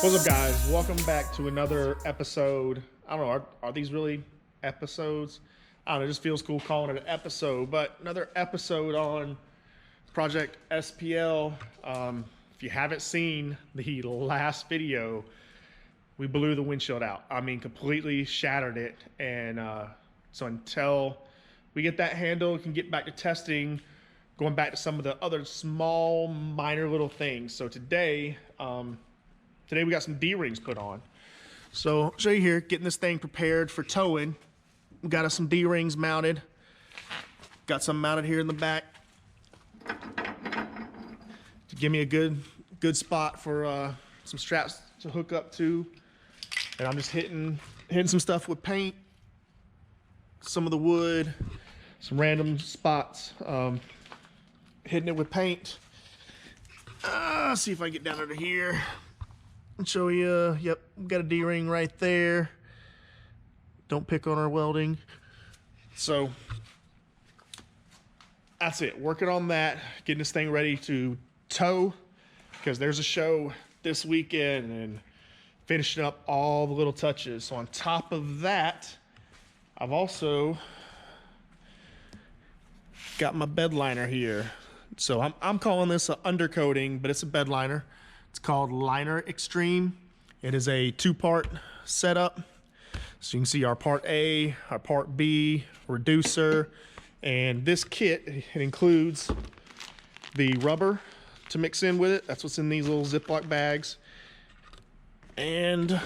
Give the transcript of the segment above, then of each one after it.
What's up, guys? Welcome back to another episode. I don't know, are these really episodes? I don't know, it just feels cool calling it an episode, but another episode on Project SPL. If you haven't seen the last video, we blew the windshield out. I mean, completely shattered it. And so until we get that handled, can get back to testing, going back to some of the other small, minor little things. So today we got some D-rings put on. So I'll show you here, getting this thing prepared for towing. We got us some D-rings mounted. Got some mounted here in the back to give me a good spot for some straps to hook up to. And I'm just hitting some stuff with paint, some of the wood, some random spots, hitting it with paint. See if I get down under here and show you. Yep, we got a D-ring right there. Don't pick on our welding. So that's it, working on that, getting this thing ready to tow, because there's a show this weekend, and finishing up all the little touches. So on top of that, I've also got my Bedliner here. So I'm calling this an undercoating, but it's a Bedliner. It's called Liner Extreme. It is a two-part setup. So you can see our part A, our part B, reducer, and this kit, it includes the rubber to mix in with it. That's what's in these little Ziploc bags. And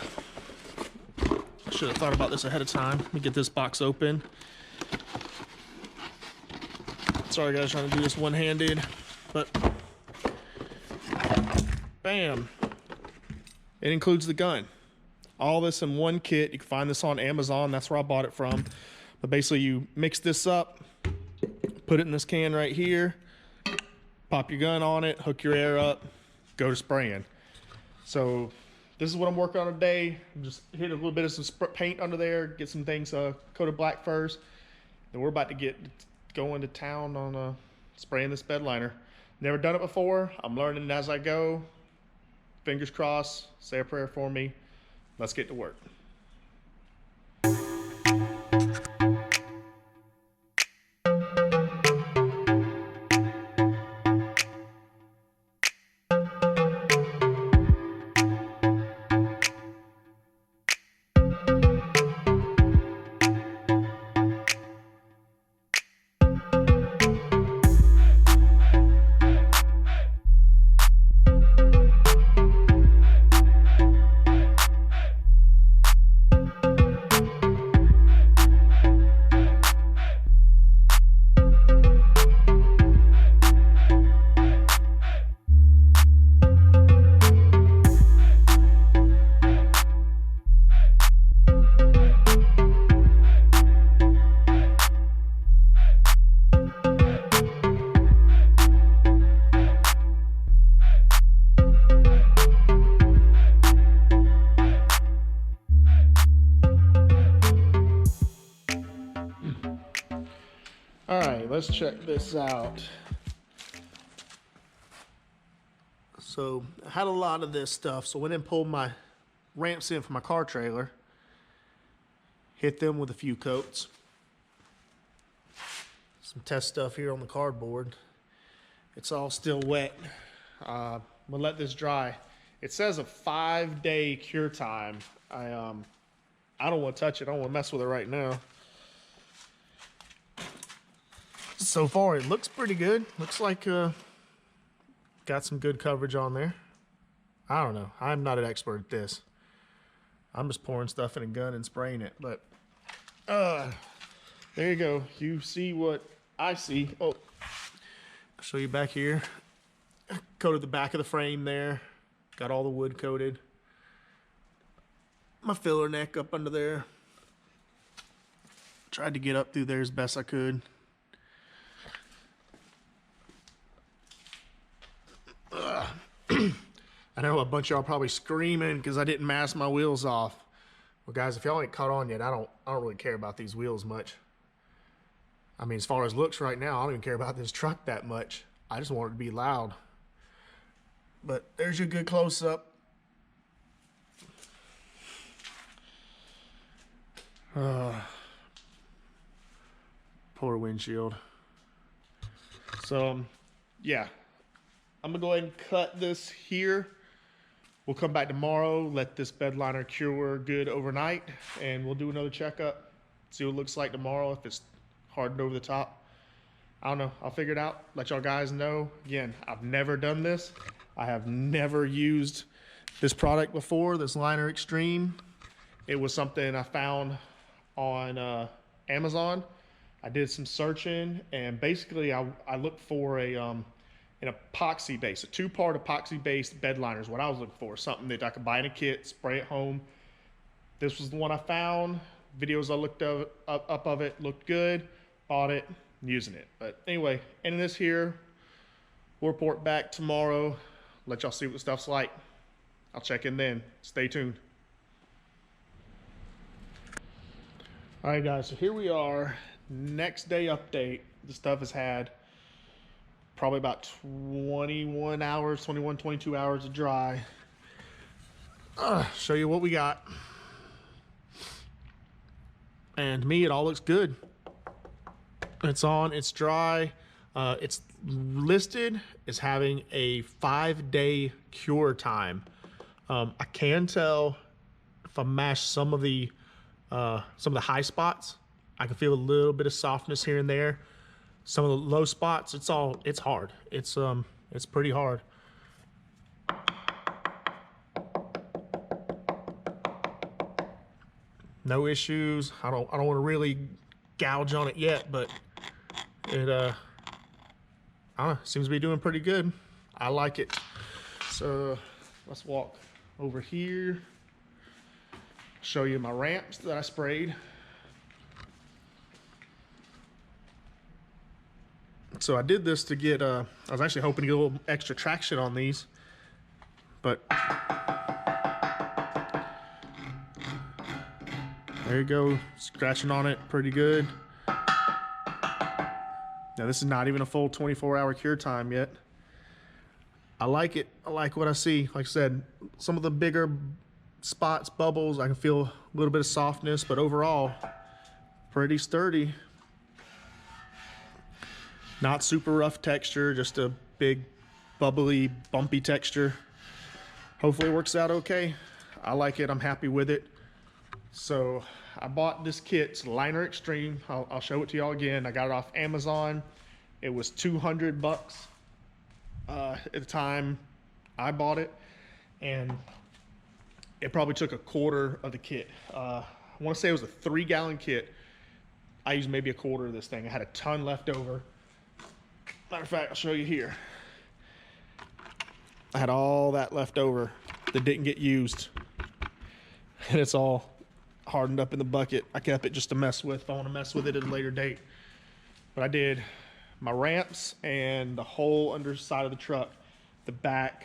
I should have thought about this ahead of time. Let me get this box open. Sorry guys, trying to do this one-handed, but bam. It includes the gun. All this in one kit. You can find this on Amazon. That's where I bought it from. But basically you mix this up, put it in this can right here, pop your gun on it, hook your air up, go to spraying. So this is what I'm working on today. Just hit a little bit of some paint under there, get some things coated black first. Then we're about to get going to town on spraying this Bedliner. Never done it before. I'm learning as I go. Fingers crossed. Say a prayer for me. Let's get to work. All right, let's check this out. So I had a lot of this stuff, so I went and pulled my ramps in for my car trailer, hit them with a few coats. Some test stuff here on the cardboard. It's all still wet. I'm gonna let this dry. It says a 5-day cure time. I don't want to touch it. I don't want to mess with it right now. So far, it looks pretty good. Looks like got some good coverage on there. I don't know. I'm not an expert at this. I'm just pouring stuff in a gun and spraying it. But there you go. You see what I see. Oh, I'll show you back here. Coated the back of the frame there. Got all the wood coated. My filler neck up under there. Tried to get up through there as best I could. I know a bunch of y'all probably screaming because I didn't mask my wheels off. Well, guys, if y'all ain't caught on yet, I don't really care about these wheels much. I mean, as far as looks right now, I don't even care about this truck that much. I just want it to be loud. But there's your good close-up. Poor windshield. So, yeah. I'm going to go ahead and cut this here. We'll come back tomorrow, let this bed liner cure good overnight, and we'll do another checkup, see what it looks like tomorrow, if it's hardened over the top. I don't know. I'll figure it out, let y'all guys know. Again, I've never done this. I have never used this product before, this Liner Extreme. It was something I found on Amazon. I did some searching, and basically I looked for an epoxy base, a 2-part epoxy based bed liner is what I was looking for. Something that I could buy in a kit, spray at home. This was the one I found. Videos I looked up of it looked good. Bought it, using it. But anyway, ending this here. We'll report back tomorrow. Let y'all see what the stuff's like. I'll check in then. Stay tuned. All right, guys, so here we are. Next day update. The stuff has had probably about 21 hours, 21, 22 hours to dry. Show you what we got. And to me, it all looks good. It's on, it's dry. It's listed as having a 5-day cure time. I can tell if I mash some of the high spots, I can feel a little bit of softness here and there. Some of the low spots, it's hard. It's pretty hard. No issues. I don't want to really gouge on it yet, but it I don't know, seems to be doing pretty good. I like it. So let's walk over here. Show you my ramps that I sprayed. So I did this to get, I was actually hoping to get a little extra traction on these, but there you go, scratching on it pretty good. Now this is not even a full 24-hour cure time yet. I like it, I like what I see. Like I said, some of the bigger spots, bubbles, I can feel a little bit of softness, but overall, pretty sturdy. Not super rough texture, just a big, bubbly, bumpy texture. Hopefully it works out okay. I like it, I'm happy with it. So I bought this kit, it's Liner Extreme. I'll show it to y'all again. I got it off Amazon. It was 200 bucks at the time I bought it. And it probably took a quarter of the kit. I wanna say it was a 3-gallon kit. I used maybe a quarter of this thing. I had a ton left over. Matter of fact, I'll show you here. I had all that left over that didn't get used. And it's all hardened up in the bucket. I kept it just to mess with if I want to mess with it at a later date. But I did my ramps and the whole underside of the truck, the back,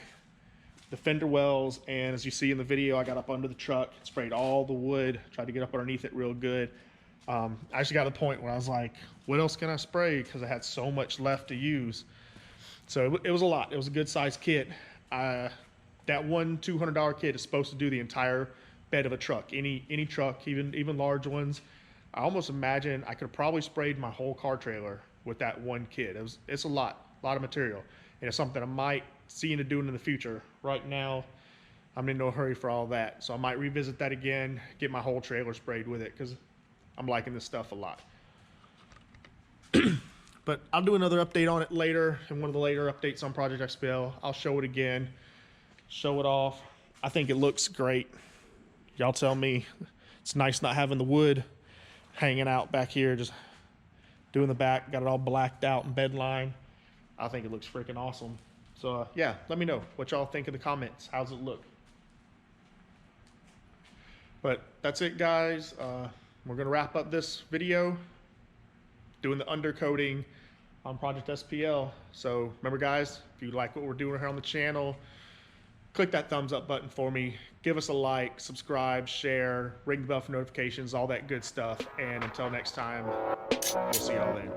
the fender wells, and as you see in the video, I got up under the truck, sprayed all the wood, tried to get up underneath it real good. I actually got to the point where I was like, what else can I spray? Because I had so much left to use. So it was a lot. It was a good sized kit. That one $200 kit is supposed to do the entire bed of a truck, any truck, even large ones. I almost imagine I could have probably sprayed my whole car trailer with that one kit. It's a lot of material, and it's something I might see into doing in the future. Right now, I'm in no hurry for all that, so I might revisit that again, get my whole trailer sprayed with it, because I'm liking this stuff a lot. But I'll do another update on it later, in one of the later updates on ProjectSPL. I'll show it again, show it off. I think it looks great. Y'all tell me. It's nice not having the wood hanging out back here, just doing the back, got it all blacked out in bed line. I think it looks freaking awesome. So yeah, let me know what y'all think in the comments. How's it look? But that's it, guys. We're gonna wrap up this video doing the undercoating on ProjectSPL. So remember, guys, if you like what we're doing here on the channel, click that thumbs up button for me. Give us a like, subscribe, share, ring the bell for notifications, all that good stuff. And until next time, we'll see y'all then.